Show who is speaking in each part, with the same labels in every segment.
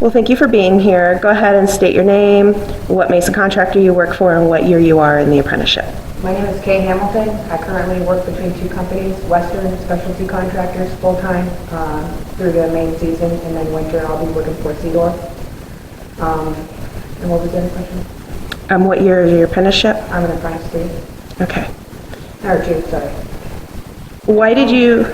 Speaker 1: Well, thank you for being here. Go ahead and state your name, what mason contractor you work for, and what year you are in the apprenticeship.
Speaker 2: My name is Kay Hamilton. I currently work between two companies, Western Specialty Contractors, full-time through the main season, and then winter I'll be working for Seedorf. And what was the other question?
Speaker 1: What year is your apprenticeship?
Speaker 2: I'm an apprentice too.
Speaker 1: Okay.
Speaker 2: Or two, sorry.
Speaker 1: Why did you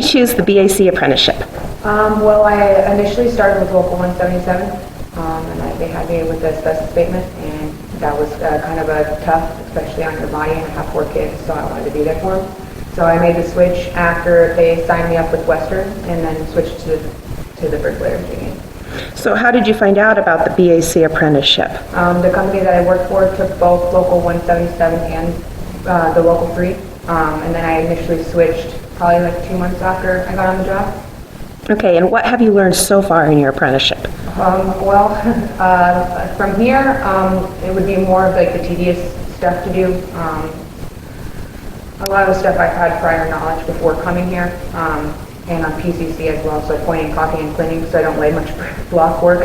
Speaker 1: choose the BAC apprenticeship?
Speaker 2: Well, I initially started with Local 177, and they had me with the asbestos abatement, and that was kind of a tough, especially on your body, and I have 4 kids, so I wanted to be there for them. So I made the switch after they signed me up with Western, and then switched to the Bricklayers Union.
Speaker 1: So how did you find out about the BAC apprenticeship?
Speaker 2: The company that I worked for took both Local 177 and the Local 3, and then I initially switched probably like 2 months after I got on the job.
Speaker 1: Okay, and what have you learned so far in your apprenticeship?
Speaker 2: From here, it would be more of like the tedious stuff to do. A lot of the stuff I've had prior knowledge before coming here, and on PCC as well, so pointing, caulking, and cleaning, so I don't lay much block work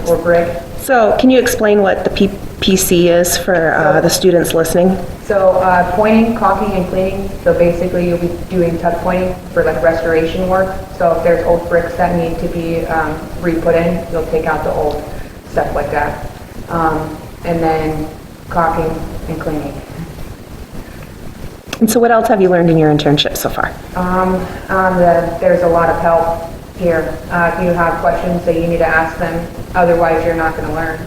Speaker 2: or brick.
Speaker 1: So can you explain what the PC is for the students listening?
Speaker 2: So pointing, caulking, and cleaning, so basically you'll be doing tuck pointing for like restoration work. So if there's old bricks that need to be re-put in, you'll take out the old stuff like that. And then caulking and cleaning.
Speaker 1: And so what else have you learned in your internship so far?
Speaker 2: There's a lot of help here. If you have questions, that you need to ask them, otherwise you're not going to learn.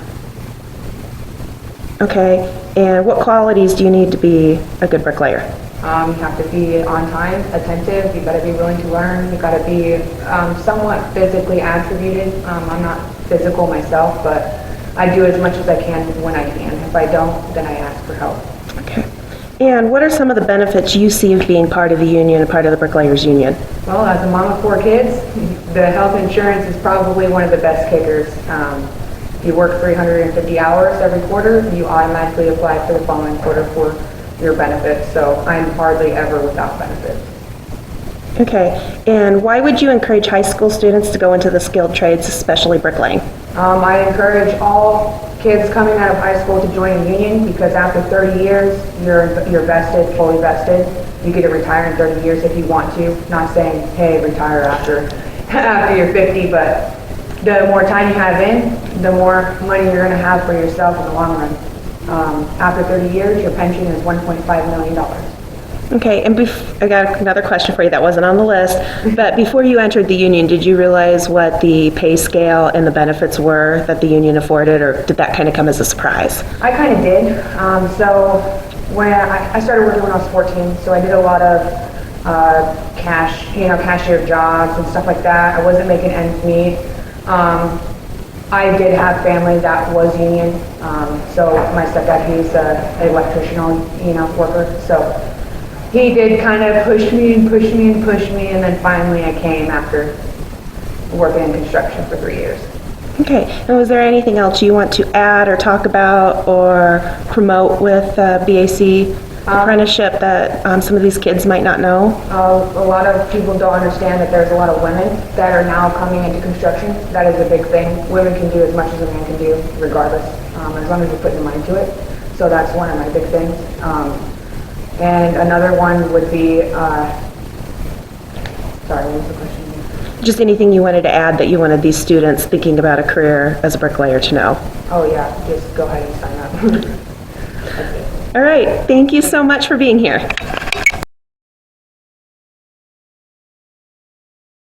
Speaker 1: Okay, and what qualities do you need to be a good bricklayer?
Speaker 2: You have to be on time, attentive, you got to be willing to learn, you got to be somewhat physically attributed. I'm not physical myself, but I do as much as I can when I can. If I don't, then I ask for help.
Speaker 1: Okay. And what are some of the benefits you see of being part of the union and part of the Bricklayers Union?
Speaker 2: Well, as a mom of 4 kids, the health insurance is probably one of the best kickers. You work 350 hours every quarter, you automatically apply for the following quarter for your benefits, so I'm hardly ever without benefits.
Speaker 1: Okay, and why would you encourage high school students to go into the skilled trades, especially bricklaying?
Speaker 2: I encourage all kids coming out of high school to join a union, because after 30 years, you're vested, fully vested. You get to retire in 30 years if you want to. Not saying, hey, retire after you're 50, but the more time you have in, the more money you're going to have for yourself in the long run. After 30 years, your pension is $1.5 million.
Speaker 1: Okay, and I got another question for you that wasn't on the list, but before you entered the union, did you realize what the pay scale and the benefits were that the union afforded, or did that kind of come as a surprise?
Speaker 2: I kind of did. So when I started working when I was 14, so I did a lot of cashier jobs and stuff like that. I wasn't making ends meet. I did have family that was union, so my stepdad, he's an electrician, worker, so he did kind of push me, and then finally I came after working in construction for 3 years.
Speaker 1: Okay, and was there anything else you want to add or talk about or promote with BAC apprenticeship that some of these kids might not know?
Speaker 2: A lot of people don't understand that there's a lot of women that are now coming into construction. That is a big thing. Women can do as much as a man can do, regardless, as long as you put your mind to it. So that's one of my big things. And another one would be, sorry, what was the question?
Speaker 1: Just anything you wanted to add that you wanted these students thinking about a career as a bricklayer to know?
Speaker 2: Oh yeah, just go ahead and sign up. That's it.
Speaker 1: All right, thank you so much for being here.